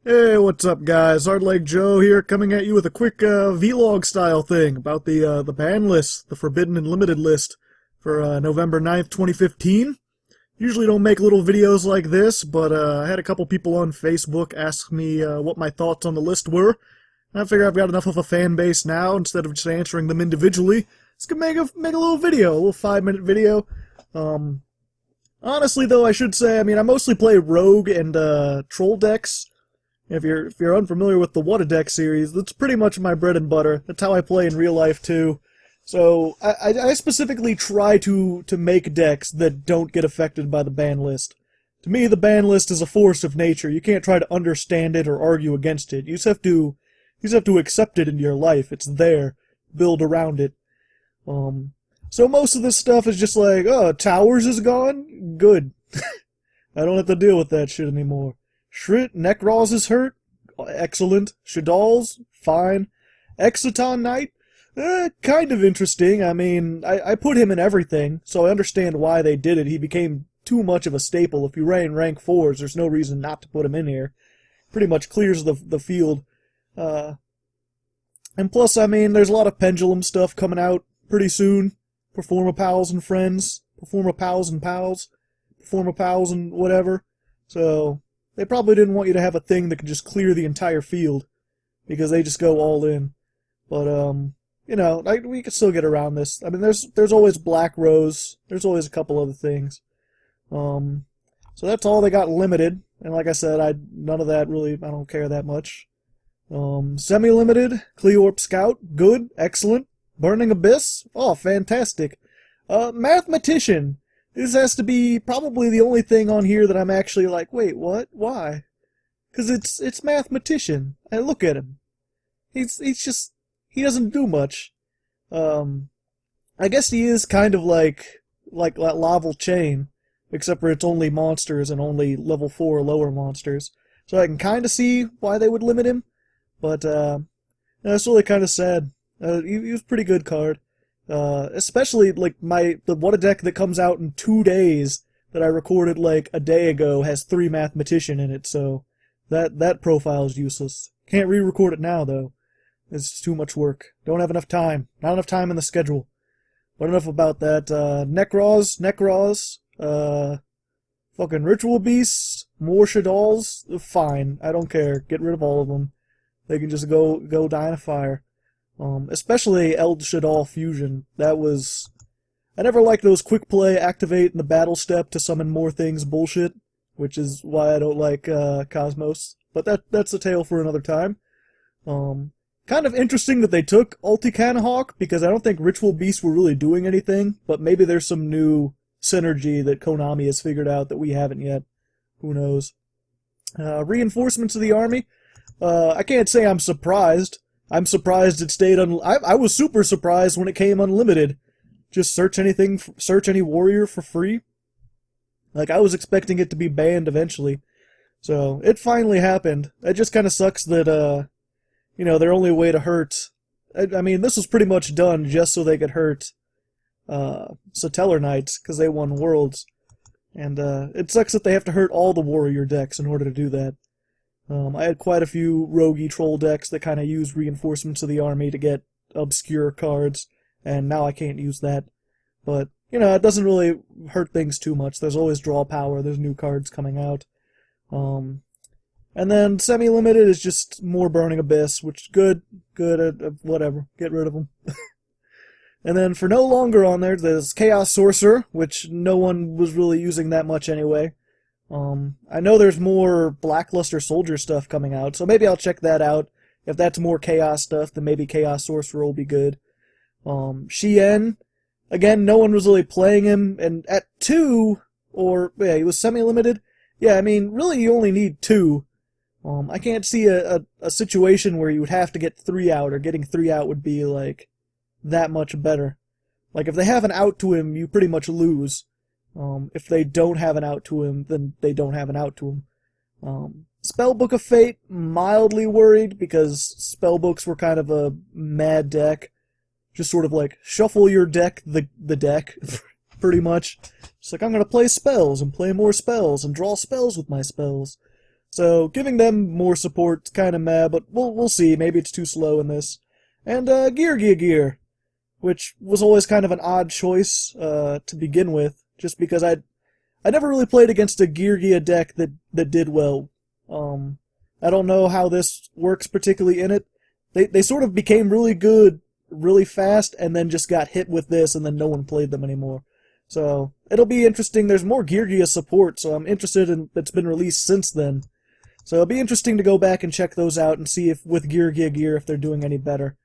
Hey, what's up, guys? Hardleg Joe here, coming at you with a quick vlog style thing about the ban list, the Forbidden and Limited list for November 9th, 2015. Usually don't make little videos like this, but I had a couple people on Facebook ask me what my thoughts on the list were. I figure I've got enough of a fan base now, instead of just answering them individually. Let's make a little video, a little 5-minute video. Honestly, though, I should say, I mostly play Rogue and Troll decks. If you're unfamiliar with the What a Deck series, that's pretty much my bread and butter. That's how I play in real life too. So I specifically try to make decks that don't get affected by the ban list. To me, the ban list is a force of nature. You can't try to understand it or argue against it. You just have to accept it into your life. It's there. Build around it. So most of this stuff is just like, oh, Towers is gone? Good. I don't have to deal with that shit anymore. Nekroz is hurt? Excellent. Shadal's? Fine. Exciton Knight? Kind of interesting. I put him in everything, so I understand why they did it. He became too much of a staple. If you ran rank 4s, there's no reason not to put him in here. Pretty much clears the field. And plus, there's a lot of Pendulum stuff coming out pretty soon. Performa Pals and Friends. Performa Pals and Pals. Performa Pals and whatever. So they probably didn't want you to have a thing that could just clear the entire field, because they just go all in. But, we could still get around this. There's always Black Rose. There's always a couple other things. So that's all they got limited. And like I said, none of that really, I don't care that much. Semi-limited, Cleorp Scout, good, excellent. Burning Abyss, oh, fantastic. Mathematician. This has to be probably the only thing on here that I'm actually like, wait, what? Why? Because it's Mathematician. And look at him. He's just, he doesn't do much. I guess he is kind of like that Laval Chain, except for it's only monsters and only level 4 or lower monsters. So I can kind of see why they would limit him, but it's really kind of sad. He was a pretty good card. Especially like the What a Deck that comes out in 2 days that I recorded like a day ago has 3 Mathematician in it, so that profile is useless. Can't re-record it now though. It's too much work. Don't have enough time. Not enough time in the schedule. But enough about that. Nekroz, fucking Ritual Beasts, more Shadals, fine. I don't care. Get rid of all of them. They can just go die in a fire. Especially Eld Shadal Fusion. I never liked those quick play activate in the battle step to summon more things bullshit, which is why I don't like Cosmos. But that's a tale for another time. Kind of interesting that they took Ulticanahawk, because I don't think Ritual Beasts were really doing anything, but maybe there's some new synergy that Konami has figured out that we haven't yet. Who knows? Reinforcements of the army. I can't say I'm surprised. I'm surprised it stayed I was super surprised when it came unlimited. Just search any warrior for free. Like, I was expecting it to be banned eventually. So, it finally happened. It just kind of sucks that, their only way to hurt... this was pretty much done just so they could hurt Satellar Knights, because they won Worlds. And it sucks that they have to hurt all the warrior decks in order to do that. I had quite a few roguey troll decks that kind of use reinforcements of the army to get obscure cards, and now I can't use that. But, it doesn't really hurt things too much. There's always draw power, there's new cards coming out. And then semi-limited is just more Burning Abyss, which good, whatever, get rid of them. And then for no longer on there's Chaos Sorcerer, which no one was really using that much anyway. I know there's more Blackluster Soldier stuff coming out, so maybe I'll check that out. If that's more Chaos stuff, then maybe Chaos Sorcerer will be good. Shien, again, no one was really playing him, and at 2, he was semi-limited. Yeah, really you only need 2. I can't see a situation where you would have to get 3 out, or getting 3 out would be, like, that much better. Like, if they have an out to him, you pretty much lose. If they don't have an out to him, then they don't have an out to him. Spellbook of Fate, mildly worried, because spellbooks were kind of a mad deck. Just sort of like, shuffle your deck, the deck, pretty much. It's like, I'm gonna play spells, and play more spells, and draw spells with my spells. So giving them more support's kind of meh, but we'll see. Maybe it's too slow in this. And Gear, which was always kind of an odd choice to begin with, just because I never really played against a Gear deck that did well. I don't know how this works particularly in it. They sort of became really good really fast and then just got hit with this and then no one played them anymore. So it'll be interesting. There's more Gear support, so I'm interested in that's been released since then. So it'll be interesting to go back and check those out and see if with Gear if they're doing any better.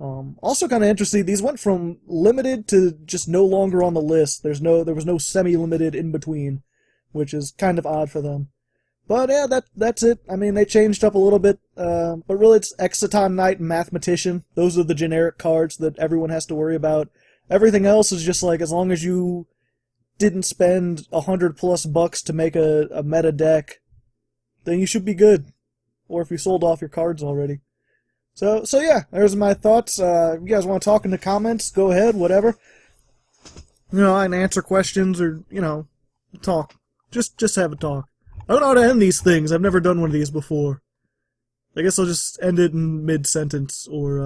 Also kind of interesting, these went from limited to just no longer on the list. There was no semi-limited in between, which is kind of odd for them. But yeah, that's it. I mean, they changed up a little bit, but really it's Exciton Knight and Mathematician. Those are the generic cards that everyone has to worry about. Everything else is just like, as long as you didn't spend $100+ to make a meta deck, then you should be good. Or if you sold off your cards already. So yeah, there's my thoughts. If you guys want to talk in the comments, go ahead, whatever. You know, I can answer questions or, you know, talk. Just have a talk. I don't know how to end these things. I've never done one of these before. I guess I'll just end it in mid-sentence or